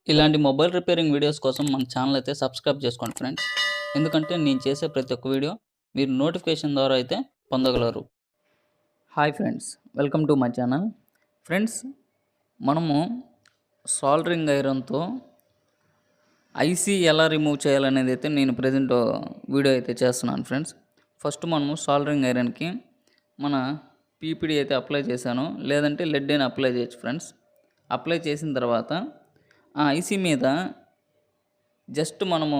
ఇలాంటి mobile repairing videos కోసం మన ఛానల్ అయితే సబ్స్క్రైబ్ చేసుకోండి ఫ్రెండ్స్. ఎందుకంటే నేను చేసే ప్రతి ఒక్క వీడియో మీరు నోటిఫికేషన్ ద్వారా అయితే పొందగలరు. Hi friends, welcome to my channel. Friends, మనము సాల్డరింగ్ ఐరన్తో ఐసీ ఎలా రిమూవ్ చేయాలనేది అయితే నేను ప్రజెంట్ వీడియో అయితే చేస్తున్నాను ఫ్రెండ్స్. ఫస్ట్ మనము సాల్డరింగ్ ఐరన్కి మన పీపీడీ అయితే అప్లై చేశాను, లేదంటే లెడ్ అయినా అప్లై చేయొచ్చు ఫ్రెండ్స్. అప్లై చేసిన తర్వాత ఆ ఐసీ మీద జస్ట్ మనము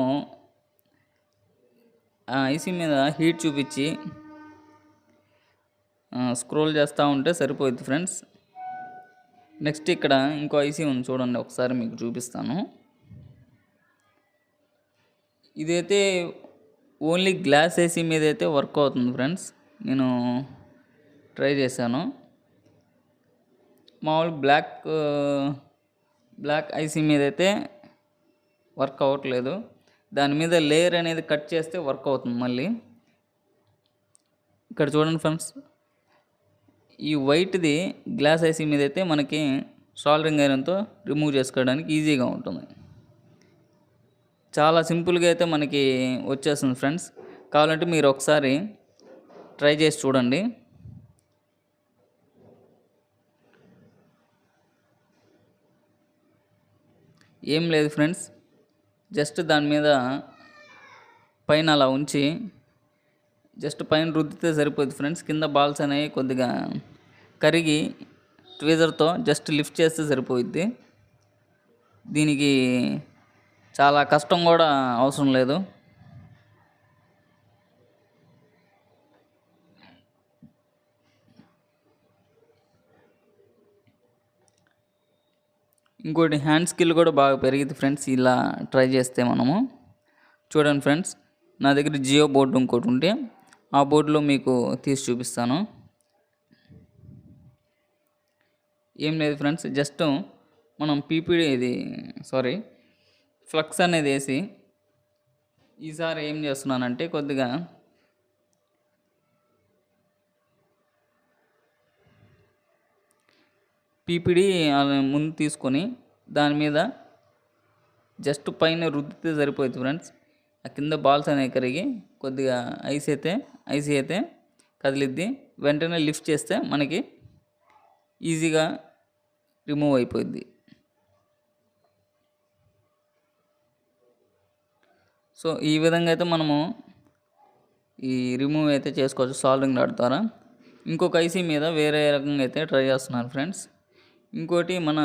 ఆ ఐసీ మీద హీట్ చూపించి స్క్రోల్ చేస్తూ ఉంటే సరిపోద్ది ఫ్రెండ్స్. నెక్స్ట్ ఇక్కడ ఇంకో ఐసీ ఉంది చూడండి, ఒకసారి మీకు చూపిస్తాను. ఇదైతే ఓన్లీ గ్లాస్ ఐసీ మీద అయితే వర్క్ అవుతుంది ఫ్రెండ్స్. నేను ట్రై చేశాను. మామూలు బ్లాక్ ఐసీ మీద అయితే వర్క్ అవ్వట్లేదు. దాని మీద లేయర్ అనేది కట్ చేస్తే వర్క్ అవుతుంది మళ్ళీ. ఇక్కడ చూడండి ఫ్రెండ్స్, ఈ వైట్ది గ్లాస్ ఐసీ మీద అయితే మనకి సాల్డరింగ్ ఐరన్తో రిమూవ్ చేసుకోవడానికి ఈజీగా ఉంటుంది. చాలా సింపుల్గా అయితే మనకి వచ్చేస్తుంది ఫ్రెండ్స్. కావాలంటే మీరు ఒకసారి ట్రై చేసి చూడండి. ఏం లేదు ఫ్రెండ్స్, జస్ట్ దాని మీద పైన అలా ఉంచి జస్ట్ పైన రుద్దితే సరిపోద్ది ఫ్రెండ్స్. కింద బాల్స్ అనేవి కొద్దిగా కరిగి ట్వీజర్తో జస్ట్ లిఫ్ట్ చేస్తే సరిపోయిద్ది. దీనికి చాలా కష్టం కూడా అవసరం లేదు. ఇంకోటి హ్యాండ్ స్కిల్ కూడా బాగా పెరిగింది ఫ్రెండ్స్ ఇలా ట్రై చేస్తే మనము. చూడండి ఫ్రెండ్స్, నా దగ్గర జియో బోర్డు ఇంకోటి ఉంటే ఆ బోర్డులో మీకు తీసి చూపిస్తాను. ఏం లేదు ఫ్రెండ్స్, జస్ట్ మనం ఫ్లక్స్ అనేది వేసి ఈసారి ఏం చేస్తున్నానంటే కొద్దిగా పీపీడీ ముందు తీసుకొని దాని మీద జస్ట్ పైన రుద్దితే సరిపోతుంది ఫ్రెండ్స్. ఆ కింద బాల్స్ అనేవి కరిగి కొద్దిగా ఐసీ అయితే కదిలిద్ది. వెంటనే లిఫ్ట్ చేస్తే మనకి ఈజీగా రిమూవ్ అయిపోద్ది. సో ఈ విధంగా అయితే మనము ఈ రిమూవ్ అయితే చేసుకోవచ్చు సాల్డరింగ్ రాడ్ ద్వారా. ఇంకొక ఐసీ మీద వేరే రకంగా అయితే ట్రై చేస్తున్నారు ఫ్రెండ్స్. ఇంకోటి మన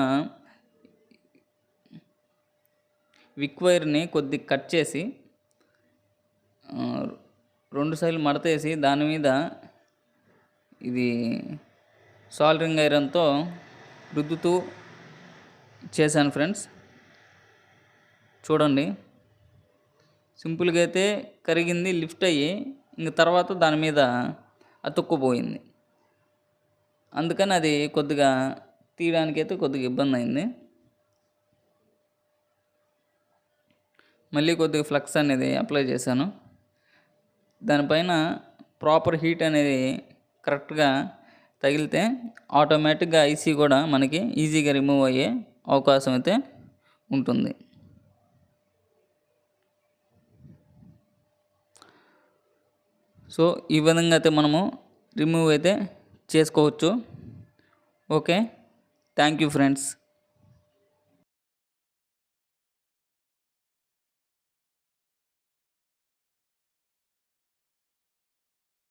విక్ వైర్ని కొద్ది కట్ చేసి 2 సైడ్లు మడతేసి దాని మీద ఇది సాల్డరింగ్ ఐరన్తో రుద్దుతూ చేశాను ఫ్రెండ్స్. చూడండి, సింపుల్గా అయితే కరిగింది, లిఫ్ట్ అయ్యి ఇంక తర్వాత దాని మీద అతుక్కుపోయింది. అందుకని అది కొద్దిగా తీయడానికైతే కొద్దిగా ఇబ్బంది అయింది. మళ్ళీ కొద్దిగా ఫ్లక్స్ అనేది అప్లై చేశాను. దానిపైన ప్రాపర్ హీట్ అనేది కరెక్ట్గా తగిలితే ఆటోమేటిక్గా ఐసీ కూడా మనకి ఈజీగా రిమూవ్ అయ్యే అవకాశం అయితే ఉంటుంది. సో ఈ విధంగా అయితే మనము రిమూవ్ అయితే చేసుకోవచ్చు. Okay, thank you friends.